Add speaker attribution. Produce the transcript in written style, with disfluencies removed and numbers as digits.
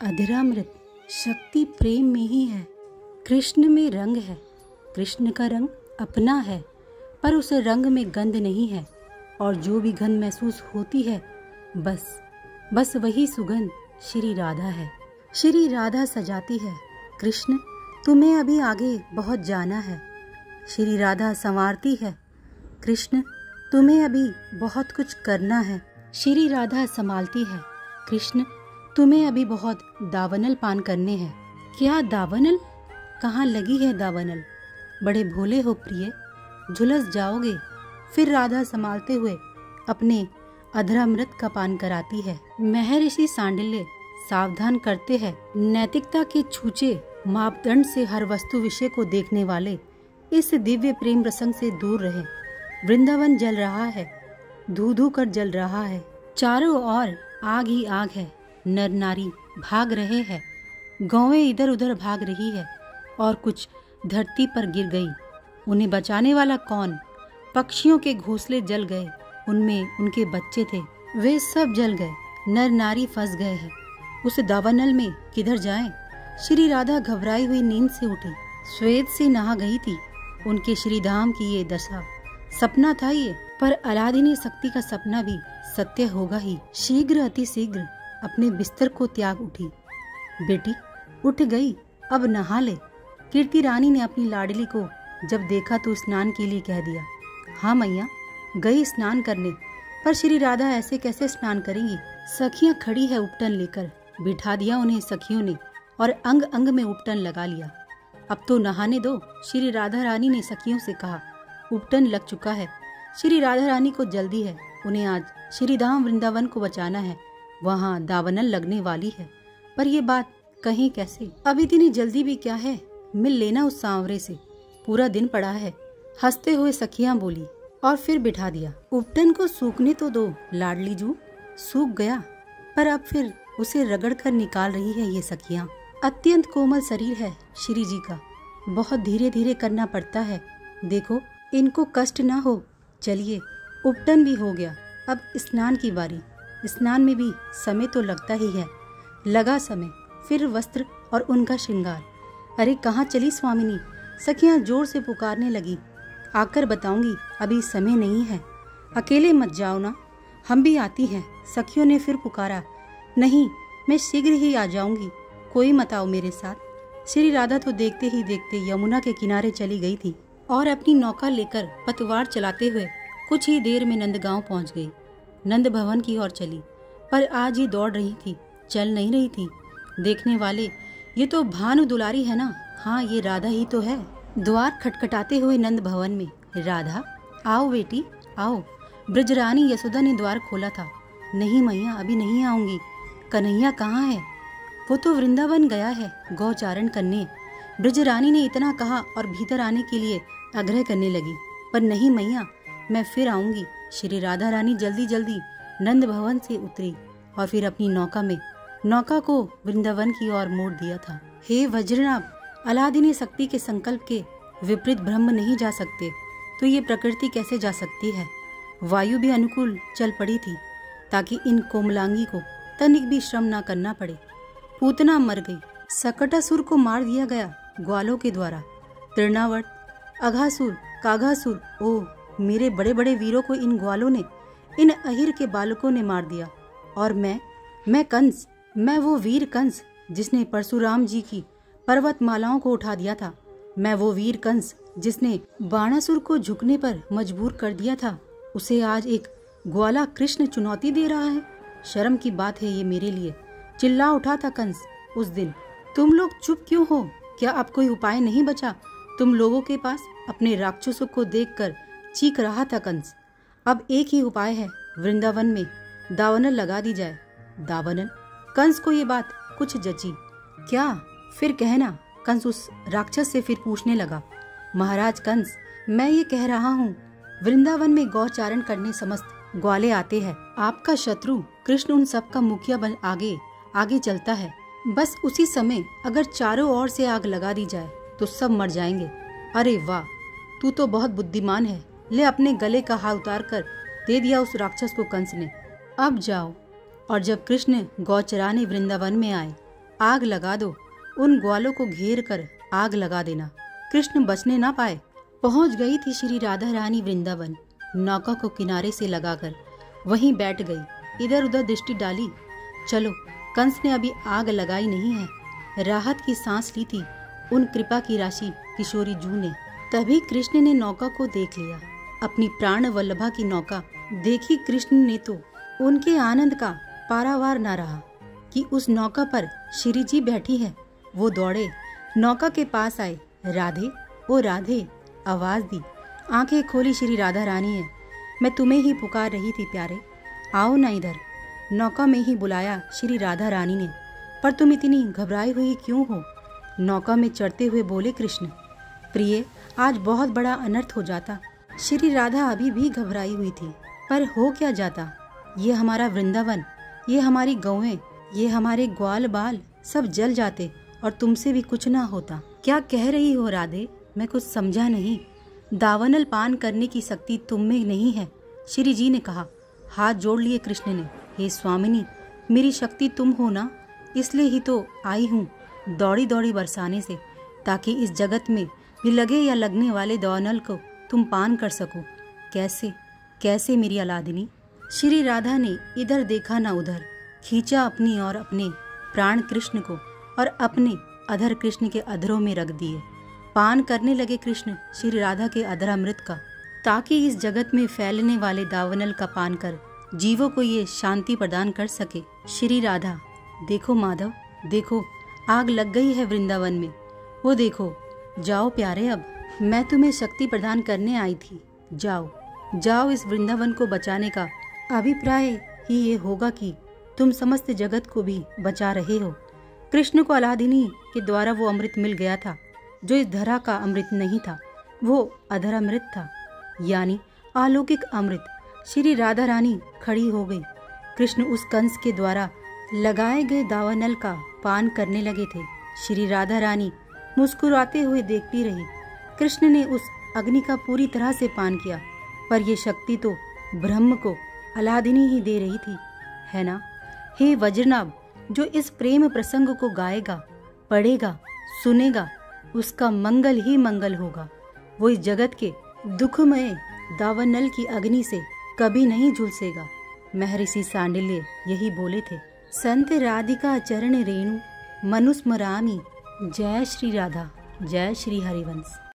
Speaker 1: अधरामृत शक्ति प्रेम में ही है। कृष्ण में रंग है, कृष्ण का रंग अपना है, पर उस रंग में गंध नहीं है। और जो भी गंध महसूस होती है बस वही सुगंध श्री राधा है। श्री राधा सजाती है, कृष्ण तुम्हें अभी आगे बहुत जाना है। श्री राधा संवारती है, कृष्ण तुम्हें अभी बहुत कुछ करना है। श्री राधा संभालती है, कृष्ण तुम्हें अभी बहुत दावनल पान करने हैं। क्या दावनल? कहाँ लगी है दावनल? बड़े भोले हो प्रिय, झुलस जाओगे। फिर राधा संभालते हुए अपने अधरामृत का पान कराती है। महर्षि सांडिल्य सावधान करते हैं, नैतिकता के छूचे मापदंड से हर वस्तु विषय को देखने वाले इस दिव्य प्रेम रसंग से दूर रहे। वृंदावन जल रहा है, धू धू कर जल रहा है, चारों ओर आग ही आग है। नर नारी भाग रहे हैं, गौवें इधर उधर भाग रही है और कुछ धरती पर गिर गई। उन्हें बचाने वाला कौन? पक्षियों के घोंसले जल गए, उनमें उनके बच्चे थे, वे सब जल गए। नर नारी फंस गए हैं, उस दावानल में किधर जाएं? श्री राधा घबराई हुई नींद से उठी, श्वेत से नहा गई थी। उनके श्रीधाम की ये दशा सपना था ये, पर अलादीनी शक्ति का सपना भी सत्य होगा ही। शीघ्र अति शीघ्र अपने बिस्तर को त्याग उठी। बेटी उठ गई, अब नहा ले। कीर्ति रानी ने अपनी लाडली को जब देखा तो स्नान के लिए कह दिया। हाँ मैया, गई स्नान करने, पर श्री राधा ऐसे कैसे स्नान करेंगी? सखियां खड़ी है उपटन लेकर, बिठा दिया उन्हें सखियों ने और अंग अंग में उपटन लगा लिया। अब तो नहाने दो, श्री राधा रानी ने सखियों से कहा। उपटन लग चुका है, श्री राधा रानी को जल्दी है, उन्हें आज श्री धाम वृंदावन को बचाना है, वहाँ दावनल लगने वाली है। पर ये बात कहें कैसे? अब इतनी जल्दी भी क्या है, मिल लेना उस सांवरे से, पूरा दिन पड़ा है। हंसते हुए सखियां बोली और फिर बिठा दिया। उपटन को सूखने तो दो लाडली जू, सूख गया, पर अब फिर उसे रगड़ कर निकाल रही है ये सखियां। अत्यंत कोमल शरीर है श्री जी का, बहुत धीरे धीरे करना पड़ता है, देखो इनको कष्ट ना हो। चलिए उपटन भी हो गया, अब स्नान की बारी। स्नान में भी समय तो लगता ही है, लगा समय। फिर वस्त्र और उनका श्रृंगार। अरे कहाँ चली स्वामिनी? सखियां जोर से पुकारने लगी। आकर बताऊंगी, अभी समय नहीं है, अकेले मत जाओ ना, हम भी आती हैं। सखियों ने फिर पुकारा। नहीं, मैं शीघ्र ही आ जाऊंगी, कोई मत आओ मेरे साथ। श्री राधा तो देखते ही देखते यमुना के किनारे चली गई थी और अपनी नौका लेकर पतवार चलाते हुए कुछ ही देर में नंदगांव पहुंच गई। नंद भवन की ओर चली, पर आज ही दौड़ रही थी, चल नहीं रही थी। देखने वाले, ये तो भानु दुलारी है ना? हाँ, ये राधा ही तो है। द्वार खटखटाते हुए नंद भवन में, राधा आओ बेटी आओ। ब्रजरानी यशोदा ने द्वार खोला था। नहीं मैया, अभी नहीं आऊंगी। कन्हैया कहाँ है? वो तो वृंदावन गया है गौचारण करने। ब्रजरानी ने इतना कहा और भीतर आने के लिए आग्रह करने लगी। पर नहीं मैया, मैं फिर आऊंगी। श्री राधा रानी जल्दी जल्दी नंद भवन से उतरी और फिर अपनी नौका को वृंदावन की ओर मोड़ दिया था। हे वज्रनाभ, अलादीनी शक्ति के संकल्प के विपरीत ब्रह्म नहीं जा सकते, तो ये प्रकृति कैसे जा सकती है? वायु भी अनुकूल चल पड़ी थी ताकि इन कोमलांगी को तनिक भी श्रम न करना पड़े। पूतना मर गई, सकटासुर को मार दिया गया ग्वालों के द्वारा। तृणावर्त, अघासुर, काघासुर, ओ मेरे बड़े बड़े वीरों को इन ग्वालों ने, इन अहिर के बालकों ने मार दिया। और मैं कंस, मैं वो वीर कंस जिसने परशुराम जी की पर्वतमालाओं को उठा दिया था। मैं वो वीर कंस जिसने बाणासुर को झुकने पर मजबूर कर दिया था। उसे आज एक ग्वाला कृष्ण चुनौती दे रहा है। शर्म की बात है ये मेरे लिए। चिल्ला उठा था कंस उस दिन। तुम लोग चुप क्यों हो? क्या अब कोई उपाय नहीं बचा तुम लोगों के पास? अपने राक्षसों को देखकर चीख रहा था कंस। अब एक ही उपाय है, वृंदावन में दावनल लगा दी जाए। दावनल? कंस को ये बात कुछ जची क्या? फिर कहना। कंस उस राक्षस से फिर पूछने लगा। महाराज कंस, मैं ये कह रहा हूँ, वृंदावन में गौचारण करने समस्त ग्वाले आते हैं। आपका शत्रु कृष्ण उन सब का मुखिया बन आगे चलता है। बस उसी समय अगर चारों ओर से आग लगा दी जाए तो सब मर जाएंगे। अरे वाह, तू तो बहुत बुद्धिमान है। ले अपने गले का हार उतार कर दे दिया उस राक्षस को कंस ने। अब जाओ और जब कृष्ण गौ चराने वृंदावन में आए आग लगा दो, उन ग्वालों को घेर कर आग लगा देना, कृष्ण बचने ना पाए। पहुंच गई थी श्री राधा रानी वृंदावन। नौका को किनारे से लगाकर वहीं बैठ गई, इधर उधर दृष्टि डाली। चलो, कंस ने अभी आग लगाई नहीं है। राहत की सांस ली थी उन कृपा की राशि किशोरी जू ने। तभी कृष्ण ने नौका को देख लिया, अपनी प्राण वल्लभा की नौका देखी कृष्ण ने तो उनके आनंद का पारावार न रहा कि उस नौका पर श्री जी बैठी है। वो दौड़े, नौका के पास आए। राधे, ओ राधे, आवाज दी। आंखें खोली, श्री राधा रानी है, मैं तुम्हें ही पुकार रही थी प्यारे, आओ ना इधर। नौका में ही बुलाया श्री राधा रानी ने। पर तुम इतनी घबराई हुई क्यों हो? नौका में चढ़ते हुए बोले कृष्ण। प्रिय, आज बहुत बड़ा अनर्थ हो जाता। श्री राधा अभी भी घबराई हुई थी, पर हो क्या जाता? ये हमारा वृंदावन, ये हमारी गौएं, ये हमारे ग्वाल बाल सब जल जाते और तुमसे भी कुछ ना होता। क्या कह रही हो राधे? मैं कुछ समझा नहीं। दावनल पान करने की शक्ति तुम में नहीं है, श्री जी ने कहा। हाथ जोड़ लिए कृष्ण ने। हे स्वामिनी, मेरी शक्ति तुम हो ना, इसलिए ही तो आई हूँ दौड़ी दौड़ी बरसाने से, ताकि इस जगत में भी लगे या लगने वाले दावनल को तुम पान कर सको। कैसे कैसे मेरी अलादिनी? श्री राधा ने इधर देखा ना उधर, खींचा अपनी और अपने प्राण कृष्ण को और अपने अधर कृष्ण के अधरों में रख दिए। पान करने लगे कृष्ण श्री राधा के अधरामृत का, ताकि इस जगत में फैलने वाले दावनल का पान कर जीवों को ये शांति प्रदान कर सके। श्री राधा, देखो माधव, देखो आग लग गई है वृंदावन में। वो देखो, जाओ प्यारे, अब मैं तुम्हें शक्ति प्रदान करने आई थी। जाओ जाओ, इस वृंदावन को बचाने का अभिप्राय ही ये होगा कि तुम समस्त जगत को भी बचा रहे हो। कृष्ण को अलादिनी के द्वारा वो अमृत मिल गया था जो इस धरा का अमृत नहीं था, वो अधरामृत था, यानी अलौकिक अमृत। श्री राधा रानी खड़ी हो गई। कृष्ण उस कंस के द्वारा लगाए गए दावानल का पान करने लगे थे। श्री राधा रानी मुस्कुराते हुए देखती रही। कृष्ण ने उस अग्नि का पूरी तरह से पान किया, पर यह शक्ति तो ब्रह्म को अलादिनी ही दे रही थी, है ना? हे वज्रनाभ, जो इस प्रेम प्रसंग को गाएगा, पढ़ेगा, सुनेगा, उसका मंगल ही मंगल होगा। वो इस जगत के दुखमय दावानल की अग्नि से कभी नहीं झुलसेगा। महर्षि सांडिल्य यही बोले थे। संत राधिका चरण रेणु मनुस्मरामी। जय श्री राधा, जय श्री हरिवंश।